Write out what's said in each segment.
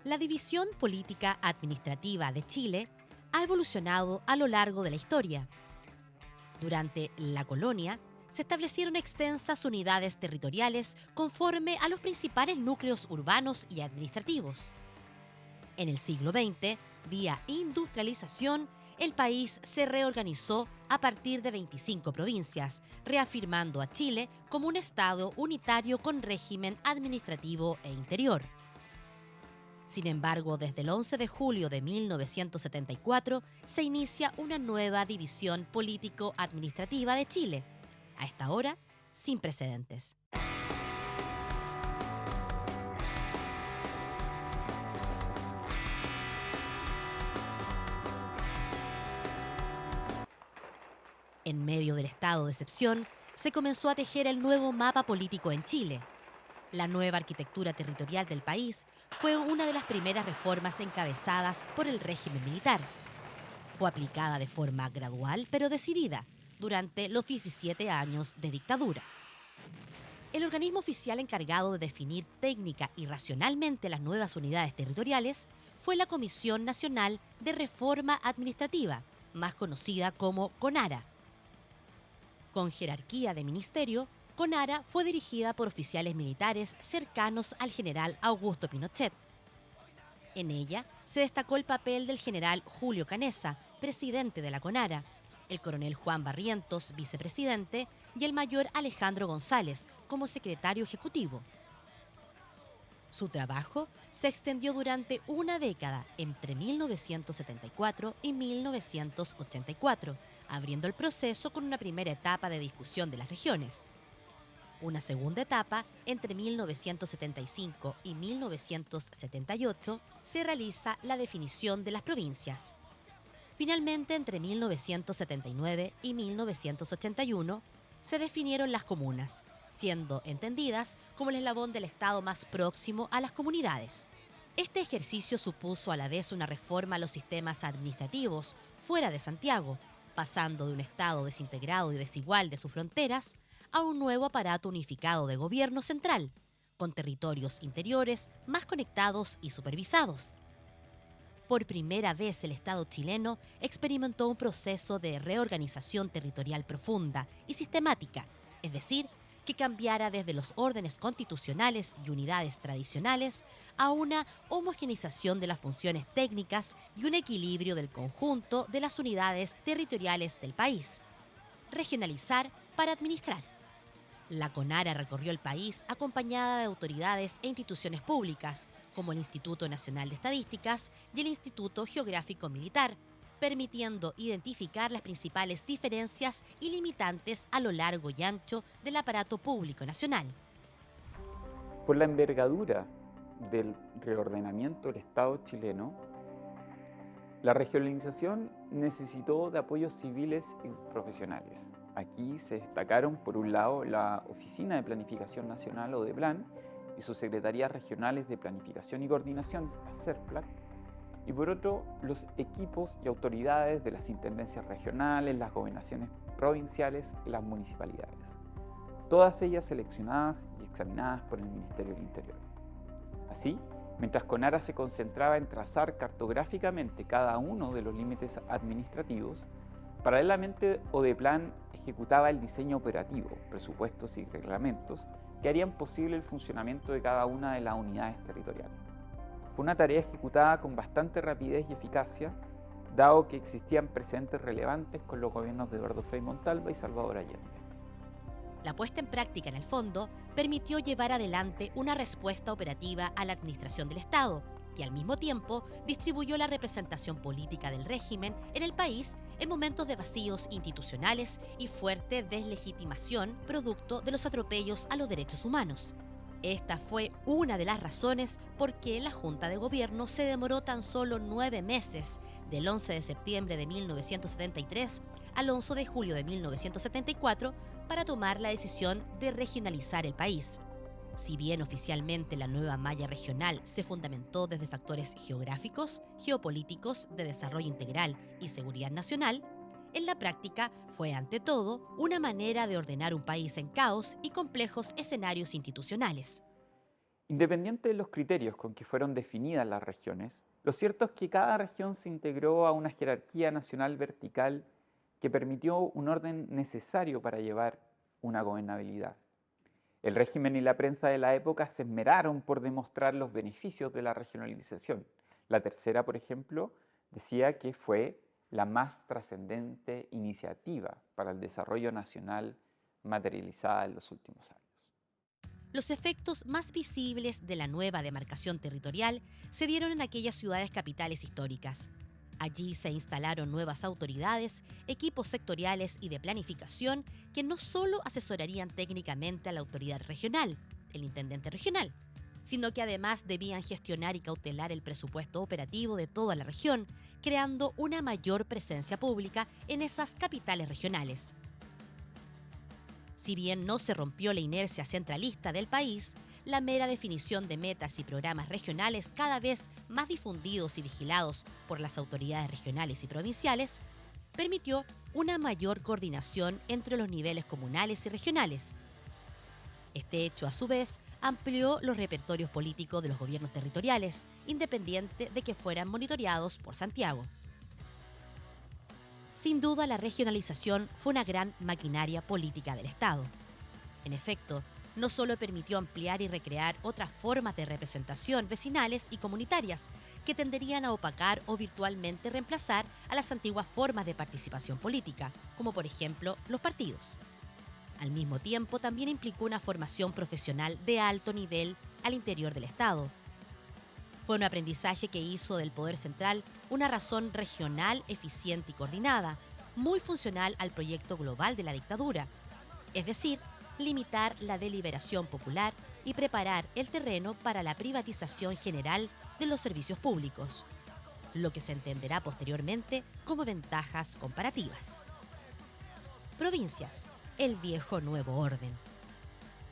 La división política administrativa de Chile ha evolucionado a lo largo de la historia. Durante la colonia, se establecieron extensas unidades territoriales conforme a los principales núcleos urbanos y administrativos. En el siglo XX, vía industrialización, el país se reorganizó a partir de 25 provincias, reafirmando a Chile como un Estado unitario con régimen administrativo e interior. Sin embargo, desde el 11 de julio de 1974 se inicia una nueva división político-administrativa de Chile, a esta hora sin precedentes. En medio del estado de excepción, se comenzó a tejer el nuevo mapa político en Chile. La nueva arquitectura territorial del país fue una de las primeras reformas encabezadas por el régimen militar. Fue aplicada de forma gradual pero decidida durante los 17 años de dictadura. El organismo oficial encargado de definir técnica y racionalmente las nuevas unidades territoriales fue la Comisión Nacional de Reforma Administrativa, más conocida como CONARA. Con jerarquía de ministerio, CONARA fue dirigida por oficiales militares cercanos al general Augusto Pinochet. En ella se destacó el papel del general Julio Canessa, presidente de la CONARA, el coronel Juan Barrientos, vicepresidente, y el mayor Alejandro González, como secretario ejecutivo. Su trabajo se extendió durante una década, entre 1974 y 1984, abriendo el proceso con una primera etapa de discusión de las regiones. Una segunda etapa, entre 1975 y 1978, se realiza la definición de las provincias. Finalmente, entre 1979 y 1981, se definieron las comunas, siendo entendidas como el eslabón del Estado más próximo a las comunidades. Este ejercicio supuso a la vez una reforma a los sistemas administrativos fuera de Santiago, pasando de un Estado desintegrado y desigual de sus fronteras a un nuevo aparato unificado de gobierno central, con territorios interiores más conectados y supervisados. Por primera vez el Estado chileno experimentó un proceso de reorganización territorial profunda y sistemática, es decir, que cambiara desde los órdenes constitucionales y unidades tradicionales a una homogeneización de las funciones técnicas y un equilibrio del conjunto de las unidades territoriales del país. Regionalizar para administrar. La CONARA recorrió el país acompañada de autoridades e instituciones públicas, como el Instituto Nacional de Estadísticas y el Instituto Geográfico Militar, permitiendo identificar las principales diferencias y limitantes a lo largo y ancho del aparato público nacional. Por la envergadura del reordenamiento del Estado chileno, la regionalización necesitó de apoyos civiles y profesionales. Aquí se destacaron, por un lado, la Oficina de Planificación Nacional o DEPLAN y sus secretarías regionales de Planificación y Coordinación, la CERPLAC, y por otro, los equipos y autoridades de las intendencias regionales, las gobernaciones provinciales y las municipalidades, todas ellas seleccionadas y examinadas por el Ministerio del Interior. Así, mientras CONARA se concentraba en trazar cartográficamente cada uno de los límites administrativos, paralelamente ODEPLAN ejecutaba el diseño operativo, presupuestos y reglamentos que harían posible el funcionamiento de cada una de las unidades territoriales. Fue una tarea ejecutada con bastante rapidez y eficacia, dado que existían precedentes relevantes con los gobiernos de Eduardo Frei Montalva y Salvador Allende. La puesta en práctica, en el fondo, permitió llevar adelante una respuesta operativa a la administración del Estado, que al mismo tiempo distribuyó la representación política del régimen en el país en momentos de vacíos institucionales y fuerte deslegitimación producto de los atropellos a los derechos humanos. Esta fue una de las razones por qué la Junta de Gobierno se demoró tan solo 9 meses, del 11 de septiembre de 1973 al 11 de julio de 1974, para tomar la decisión de regionalizar el país. Si bien oficialmente la nueva malla regional se fundamentó desde factores geográficos, geopolíticos, de desarrollo integral y seguridad nacional, en la práctica fue ante todo una manera de ordenar un país en caos y complejos escenarios institucionales. Independiente de los criterios con que fueron definidas las regiones, lo cierto es que cada región se integró a una jerarquía nacional vertical que permitió un orden necesario para llevar una gobernabilidad. El régimen y la prensa de la época se esmeraron por demostrar los beneficios de la regionalización. La tercera, por ejemplo, decía que fue la más trascendente iniciativa para el desarrollo nacional materializada en los últimos años. Los efectos más visibles de la nueva demarcación territorial se dieron en aquellas ciudades capitales históricas. Allí se instalaron nuevas autoridades, equipos sectoriales y de planificación que no solo asesorarían técnicamente a la autoridad regional, el intendente regional, sino que además debían gestionar y cautelar el presupuesto operativo de toda la región, creando una mayor presencia pública en esas capitales regionales. Si bien no se rompió la inercia centralista del país, la mera definición de metas y programas regionales cada vez más difundidos y vigilados por las autoridades regionales y provinciales permitió una mayor coordinación entre los niveles comunales y regionales. Este hecho, a su vez, amplió los repertorios políticos de los gobiernos territoriales, independiente de que fueran monitoreados por Santiago. Sin duda, la regionalización fue una gran maquinaria política del Estado. En efecto, no solo permitió ampliar y recrear otras formas de representación vecinales y comunitarias que tenderían a opacar o virtualmente reemplazar a las antiguas formas de participación política, como por ejemplo los partidos. Al mismo tiempo, también implicó una formación profesional de alto nivel al interior del Estado. Fue un aprendizaje que hizo del poder central una razón regional eficiente y coordinada, muy funcional al proyecto global de la dictadura, es decir, limitar la deliberación popular y preparar el terreno para la privatización general de los servicios públicos, lo que se entenderá posteriormente como ventajas comparativas. Provincias, el viejo nuevo orden.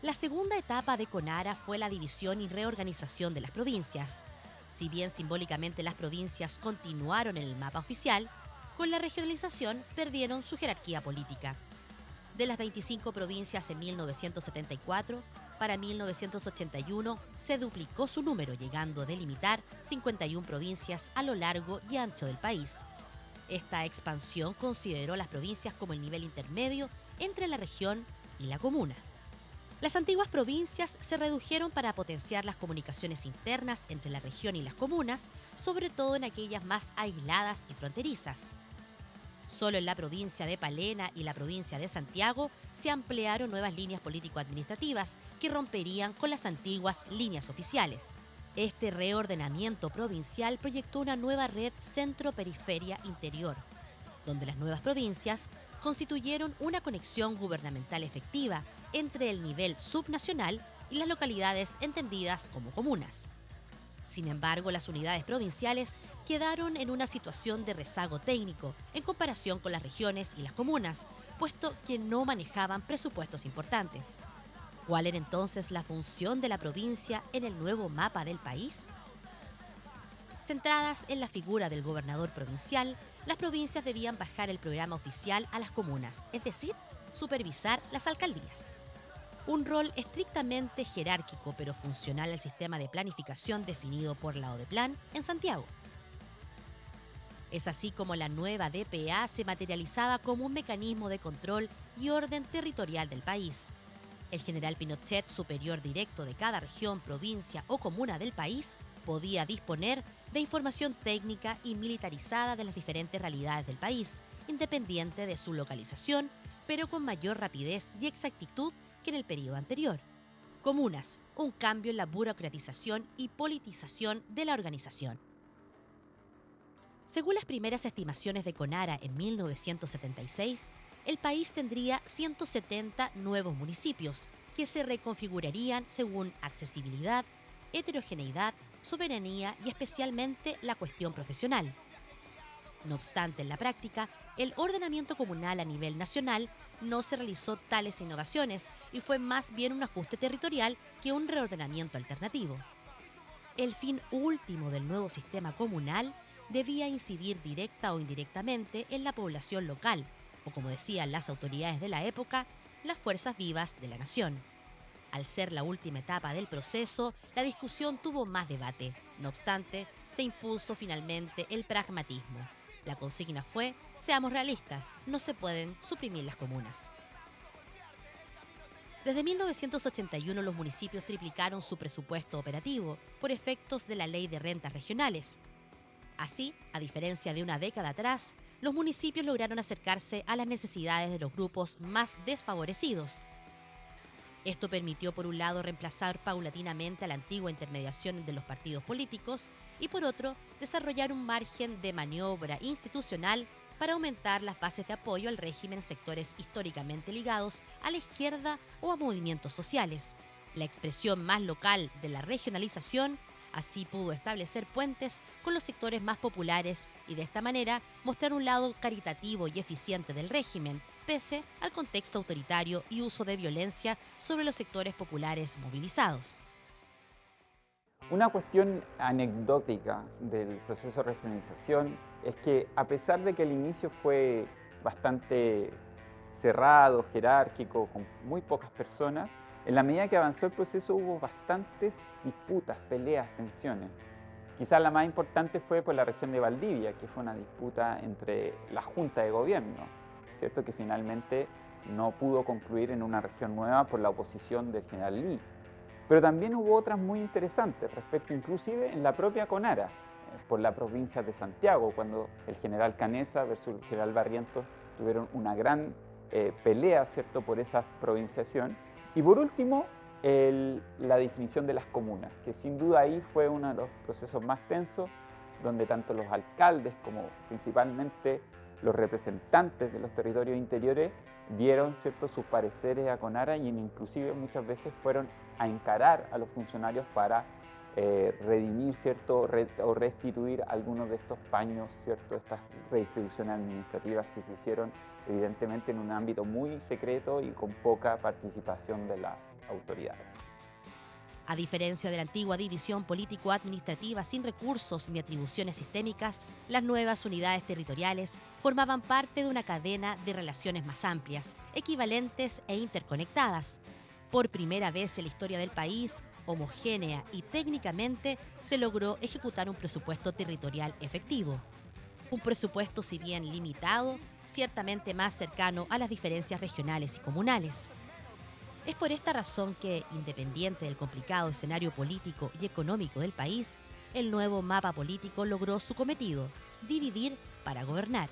La segunda etapa de Conara fue la división y reorganización de las provincias. Si bien simbólicamente las provincias continuaron en el mapa oficial, con la regionalización perdieron su jerarquía política. De las 25 provincias en 1974, para 1981 se duplicó su número, llegando a delimitar 51 provincias a lo largo y ancho del país. Esta expansión consideró las provincias como el nivel intermedio entre la región y la comuna. Las antiguas provincias se redujeron para potenciar las comunicaciones internas entre la región y las comunas, sobre todo en aquellas más aisladas y fronterizas. Solo en la provincia de Palena y la provincia de Santiago se ampliaron nuevas líneas político-administrativas que romperían con las antiguas líneas oficiales. Este reordenamiento provincial proyectó una nueva red centro-periferia interior, donde las nuevas provincias constituyeron una conexión gubernamental efectiva entre el nivel subnacional y las localidades entendidas como comunas. Sin embargo, las unidades provinciales quedaron en una situación de rezago técnico en comparación con las regiones y las comunas, puesto que no manejaban presupuestos importantes. ¿Cuál era entonces la función de la provincia en el nuevo mapa del país? Centradas en la figura del gobernador provincial, las provincias debían bajar el programa oficial a las comunas, es decir, supervisar las alcaldías. Un rol estrictamente jerárquico pero funcional al sistema de planificación definido por la ODEPLAN en Santiago. Es así como la nueva DPA se materializaba como un mecanismo de control y orden territorial del país. El general Pinochet, superior directo de cada región, provincia o comuna del país, podía disponer de información técnica y militarizada de las diferentes realidades del país, independiente de su localización, pero con mayor rapidez y exactitud que en el periodo anterior. Comunas, un cambio en la burocratización y politización de la organización. Según las primeras estimaciones de Conara en 1976, el país tendría 170 nuevos municipios que se reconfigurarían según accesibilidad, heterogeneidad, soberanía y especialmente la cuestión profesional. No obstante, en la práctica, el ordenamiento comunal a nivel nacional no se realizó tales innovaciones y fue más bien un ajuste territorial que un reordenamiento alternativo. El fin último del nuevo sistema comunal debía incidir directa o indirectamente en la población local, o como decían las autoridades de la época, las fuerzas vivas de la nación. Al ser la última etapa del proceso, la discusión tuvo más debate. No obstante, se impuso finalmente el pragmatismo. La consigna fue: seamos realistas, no se pueden suprimir las comunas. Desde 1981 los municipios triplicaron su presupuesto operativo por efectos de la Ley de Rentas Regionales. Así, a diferencia de una década atrás, los municipios lograron acercarse a las necesidades de los grupos más desfavorecidos. Esto permitió, por un lado, reemplazar paulatinamente a la antigua intermediación de los partidos políticos y, por otro, desarrollar un margen de maniobra institucional para aumentar las bases de apoyo al régimen en sectores históricamente ligados a la izquierda o a movimientos sociales. La expresión más local de la regionalización así pudo establecer puentes con los sectores más populares y de esta manera mostrar un lado caritativo y eficiente del régimen, pese al contexto autoritario y uso de violencia sobre los sectores populares movilizados. Una cuestión anecdótica del proceso de regionalización es que, a pesar de que el inicio fue bastante cerrado, jerárquico, con muy pocas personas, en la medida que avanzó el proceso hubo bastantes disputas, peleas, tensiones. Quizás la más importante fue por la región de Valdivia, que fue una disputa entre la Junta de Gobierno, ¿cierto? Que finalmente no pudo concluir en una región nueva por la oposición del general Lee. Pero también hubo otras muy interesantes, respecto inclusive en la propia Conara, por la provincia de Santiago, cuando el general Canesa versus el general Barrientos tuvieron una gran pelea, ¿cierto?, por esa provinciación. Y por último, la definición de las comunas, que sin duda ahí fue uno de los procesos más tensos, donde tanto los alcaldes como principalmente los representantes de los territorios interiores dieron, ¿cierto?, sus pareceres a Conara y inclusive muchas veces fueron a encarar a los funcionarios para redimir, ¿cierto?, o restituir algunos de estos paños, ¿cierto?, estas redistribuciones administrativas que se hicieron evidentemente en un ámbito muy secreto y con poca participación de las autoridades. A diferencia de la antigua división político-administrativa sin recursos ni atribuciones sistémicas, las nuevas unidades territoriales formaban parte de una cadena de relaciones más amplias, equivalentes e interconectadas. Por primera vez en la historia del país, homogénea y técnicamente, se logró ejecutar un presupuesto territorial efectivo. Un presupuesto, si bien limitado, ciertamente más cercano a las diferencias regionales y comunales. Es por esta razón que, independiente del complicado escenario político y económico del país, el nuevo mapa político logró su cometido: dividir para gobernar.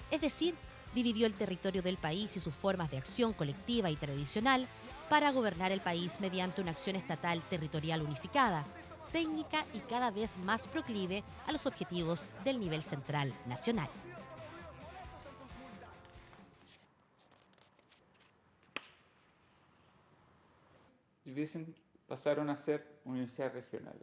Es decir, dividió el territorio del país y sus formas de acción colectiva y tradicional para gobernar el país mediante una acción estatal territorial unificada, técnica y cada vez más proclive a los objetivos del nivel central nacional. Pasaron a ser universidades regionales.